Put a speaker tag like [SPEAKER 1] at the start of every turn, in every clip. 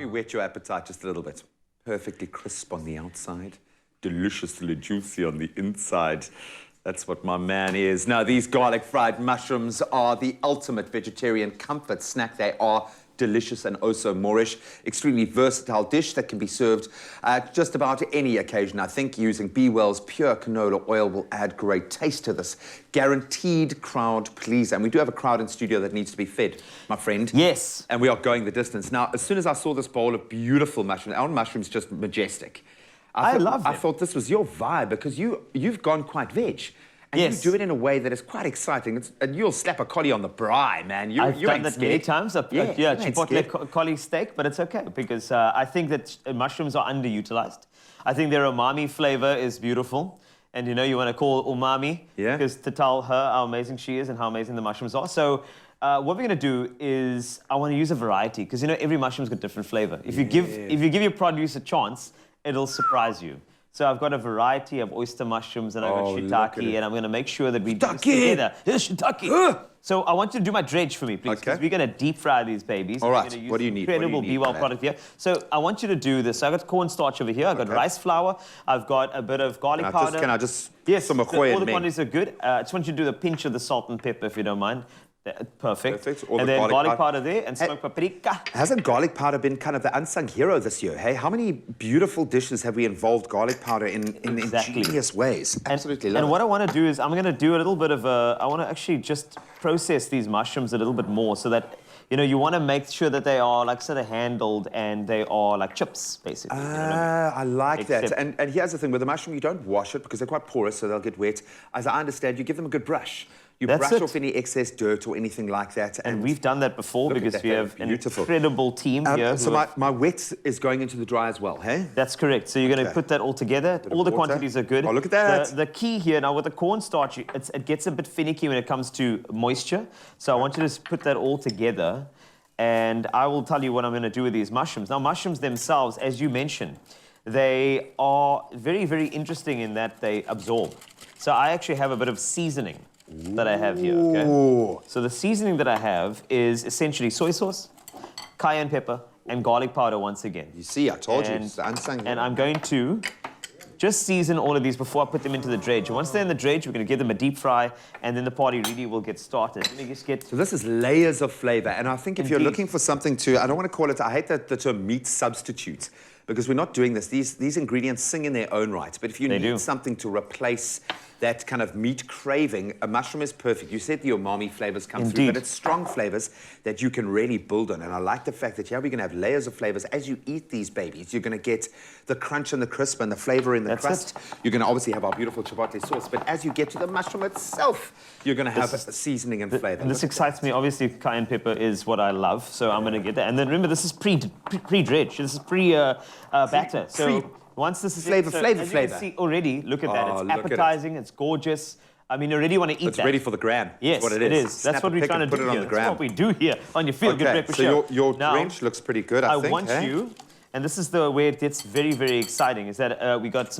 [SPEAKER 1] me whet your appetite just a little bit. Perfectly crisp on the outside, deliciously juicy on the inside. That's what my man is. Now, these garlic fried mushrooms are the ultimate vegetarian comfort snack. They are delicious and oh so moreish. Extremely versatile dish that can be served at just about any occasion. I think using BWELL's pure canola oil will add great taste to this. Guaranteed crowd pleaser. And we do have a crowd in studio that needs to be fed, my friend.
[SPEAKER 2] Yes.
[SPEAKER 1] And we are going the distance. Now, as soon as I saw this bowl of beautiful mushrooms, our mushroom's just majestic.
[SPEAKER 2] I love it.
[SPEAKER 1] I thought this was your vibe because you've gone quite veg. And
[SPEAKER 2] yes.
[SPEAKER 1] you do it in a way that is quite exciting. And you'll slap a collie on the braai, man.
[SPEAKER 2] I've done that many times. Yeah, Chipotle collie steak, but it's okay because I think that mushrooms are underutilized. I think their umami flavor is beautiful. And you know, you want to call umami because to tell her how amazing she is and how amazing the mushrooms are. So what we're going to do is I want to use a variety because, you know, every mushroom's got different flavor. If you give your produce a chance, it'll surprise you. So I've got a variety of oyster mushrooms and I've got shiitake, and I'm going to make sure that we do this together. Yes, shiitake. So I want you to do my dredge for me, please, because we're going to deep fry these babies.
[SPEAKER 1] All right, what do you need?
[SPEAKER 2] Incredible BWELL product here. So I want you to do this. So I've got cornstarch over here. I've got rice flour. I've got a bit of garlic powder.
[SPEAKER 1] Can I just...
[SPEAKER 2] Yes, all the quantities are good. I just want you to do the pinch of the salt and pepper, if you don't mind. Perfect.
[SPEAKER 1] And
[SPEAKER 2] then garlic powder there and smoked paprika.
[SPEAKER 1] Hasn't garlic powder been kind of the unsung hero this year, hey? How many beautiful dishes have we involved garlic powder in ingenious ways? Absolutely love it.
[SPEAKER 2] And what I want to do is I'm going to do a little bit of a... I want to actually just process these mushrooms a little bit more so that, you know, you want to make sure that they are like sort of handled and they are like chips, basically.
[SPEAKER 1] I like that. And here's the thing, with the mushroom, you don't wash it because they're quite porous, so they'll get wet. As I understand, you give them a good brush. You brush off any excess dirt or anything like that.
[SPEAKER 2] And we've done that before because we have an incredible team here.
[SPEAKER 1] So my wet is going into the dry as well, hey?
[SPEAKER 2] That's correct. So you're going to put that all together. All the quantities are good.
[SPEAKER 1] Oh, look at that.
[SPEAKER 2] The key here, now with the cornstarch, it gets a bit finicky when it comes to moisture. So I want you to put that all together. And I will tell you what I'm going to do with these mushrooms. Now, mushrooms themselves, as you mentioned, they are very, very interesting in that they absorb. So I actually have a bit of seasoning that I have here, okay? So the seasoning that I have is essentially soy sauce, cayenne pepper, and garlic powder once again.
[SPEAKER 1] You see, I told you. It's unsung.
[SPEAKER 2] And I'm going to just season all of these before I put them into the dredge. Once they're in the dredge, we're going to give them a deep fry, and then the party really will get started. Let me just get...
[SPEAKER 1] So this is layers of flavor, and I think if you're looking for something to... I don't want to call it... I hate the term meat substitute, because we're not doing this. These ingredients sing in their own right, but if you need something to replace that kind of meat craving, a mushroom is perfect. You said the umami flavors come through, but it's strong flavors that you can really build on. And I like the fact that, we're going to have layers of flavors. As you eat these babies, you're going to get the crunch and the crisp and the flavor in the crust. You're going to obviously have our beautiful chipotle sauce, but as you get to the mushroom itself, you're going to have a seasoning and flavor.
[SPEAKER 2] And this excites me. Obviously, cayenne pepper is what I love, so I'm going to get that. And then remember, this is pre-dredge. This is pre-batter. So once this is
[SPEAKER 1] flavor.
[SPEAKER 2] As you can see already, look at that. It's appetizing. It's gorgeous. I mean, you already want to eat that.
[SPEAKER 1] It's ready for the gram.
[SPEAKER 2] Yes,
[SPEAKER 1] what it is.
[SPEAKER 2] That's what we're trying to do here. That's what we do here on your Feel Good Breakfast Show.
[SPEAKER 1] So your drench looks pretty good, I think.
[SPEAKER 2] I want you, and this is the way it gets very, very exciting, is that we got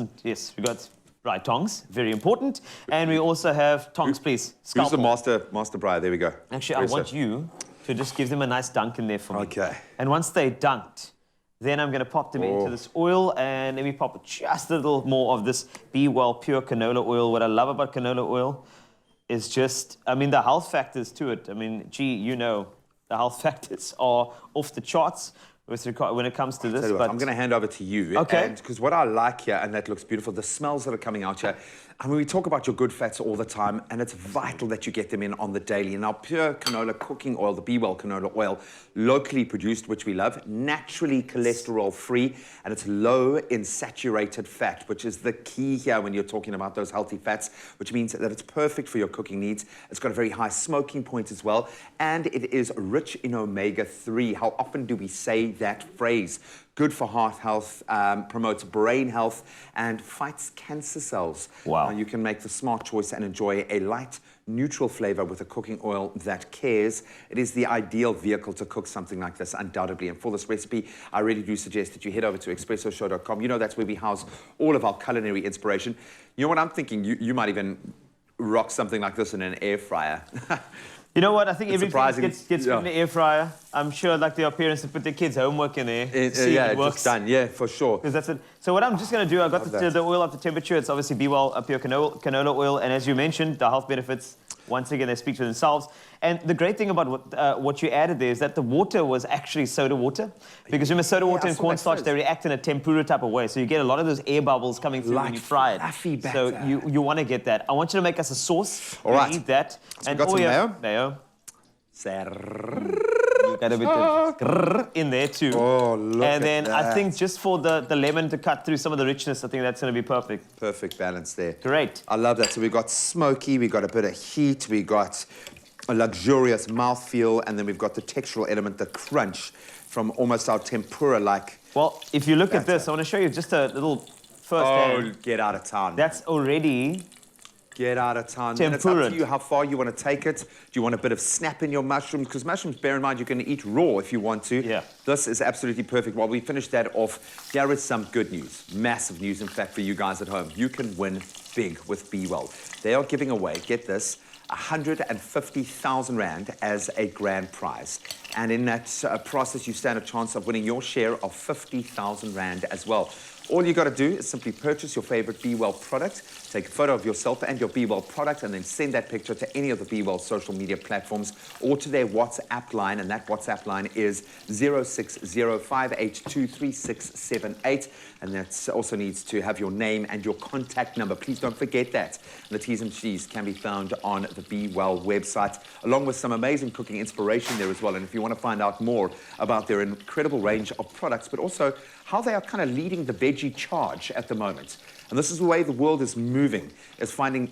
[SPEAKER 2] tongs, very important. And we also have tongs, please.
[SPEAKER 1] Who's the master briar? There we go.
[SPEAKER 2] Actually, I want you to just give them a nice dunk in there for me.
[SPEAKER 1] Okay.
[SPEAKER 2] And once they're dunked, then I'm going to pop them into this oil, and let me pop just a little more of this BWELL pure canola oil. What I love about canola oil is just, I mean, the health factors to it. I mean, gee, you know, the health factors are off the charts when it comes to this.
[SPEAKER 1] But I'm going to hand over to you.
[SPEAKER 2] Okay.
[SPEAKER 1] Because what I like here, and that looks beautiful, the smells that are coming out here. I mean, we talk about your good fats all the time, and it's vital that you get them in on the daily. And our pure canola cooking oil, the BWELL canola oil, locally produced, which we love, naturally cholesterol-free, and it's low in saturated fat, which is the key here when you're talking about those healthy fats, which means that it's perfect for your cooking needs. It's got a very high smoking point as well, and it is rich in omega-3. How often do we say that phrase? Good for heart health, promotes brain health, and fights cancer cells.
[SPEAKER 2] Wow.
[SPEAKER 1] You can make the smart choice and enjoy a light, neutral flavor with a cooking oil that cares. It is the ideal vehicle to cook something like this, undoubtedly. And for this recipe, I really do suggest that you head over to expressoshow.com. You know, that's where we house all of our culinary inspiration. You know what I'm thinking? You might even rock something like this in an air fryer.
[SPEAKER 2] You know what? I think everything
[SPEAKER 1] surprising.
[SPEAKER 2] gets put in the air fryer. I'm sure like there are parents that put their kids' homework in there.
[SPEAKER 1] Yeah,
[SPEAKER 2] it works.
[SPEAKER 1] it's done. Yeah, for sure.
[SPEAKER 2] Because that's it. So what I'm just going to do, I got the oil up to temperature. It's obviously BWELL Pure Canola Oil. And as you mentioned, the health benefits, once again, they speak for themselves. And the great thing about what you added there is that the water was actually soda water. Because remember, soda water and cornstarch, they react in a tempura type of way. So you get a lot of those air bubbles coming through when you fry it. So you want to get that. I want you to make us a sauce.
[SPEAKER 1] All right.
[SPEAKER 2] Eat that.
[SPEAKER 1] So
[SPEAKER 2] and
[SPEAKER 1] we've got some mayo.
[SPEAKER 2] Mayo. You got a bit of grrr in there too.
[SPEAKER 1] Oh, look
[SPEAKER 2] And then
[SPEAKER 1] at that.
[SPEAKER 2] I think just for the lemon to cut through some of the richness, I think that's going to be perfect.
[SPEAKER 1] Perfect balance there.
[SPEAKER 2] Great.
[SPEAKER 1] I love that. So we got smoky, we got a bit of heat, we got a luxurious mouthfeel, and then we've got the textural element, the crunch from almost our tempura-like.
[SPEAKER 2] Well, if you look at this, I want to show you just a little first hand.
[SPEAKER 1] Get out of town.
[SPEAKER 2] That's already
[SPEAKER 1] Get out of town.
[SPEAKER 2] tempura.
[SPEAKER 1] And it's up to you how far you want to take it. Do you want a bit of snap in your mushrooms? Because mushrooms, bear in mind, you can eat raw if you want to.
[SPEAKER 2] Yeah.
[SPEAKER 1] This is absolutely perfect. While we finish that off, there is some good news. Massive news, in fact, for you guys at home. You can win big with BWELL. They are giving away, get this, 150,000 Rand as a grand prize. And in that process, you stand a chance of winning your share of 50,000 Rand as well. All you got to do is simply purchase your favorite BWELL product, take a photo of yourself and your BWELL product, and then send that picture to any of the BWELL social media platforms or to their WhatsApp line, and that WhatsApp line is 0605823678, and that also needs to have your name and your contact number. Please don't forget that. And the T's and C's can be found on the BWELL website, along with some amazing cooking inspiration there as well. And if you want to find out more about their incredible range of products, but also how they are kind of leading the veggie charge at the moment. And this is the way the world is moving, is finding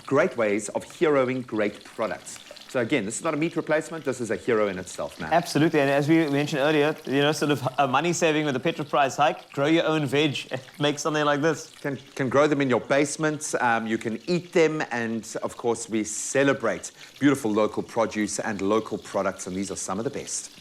[SPEAKER 1] great ways of heroing great products. So again, this is not a meat replacement, this is a hero in itself, man.
[SPEAKER 2] Absolutely, and as we mentioned earlier, you know, sort of a money saving with the petrol price hike, grow your own veg, make something like this.
[SPEAKER 1] Can grow them in your basement, you can eat them, and of course we celebrate beautiful local produce and local products, and these are some of the best.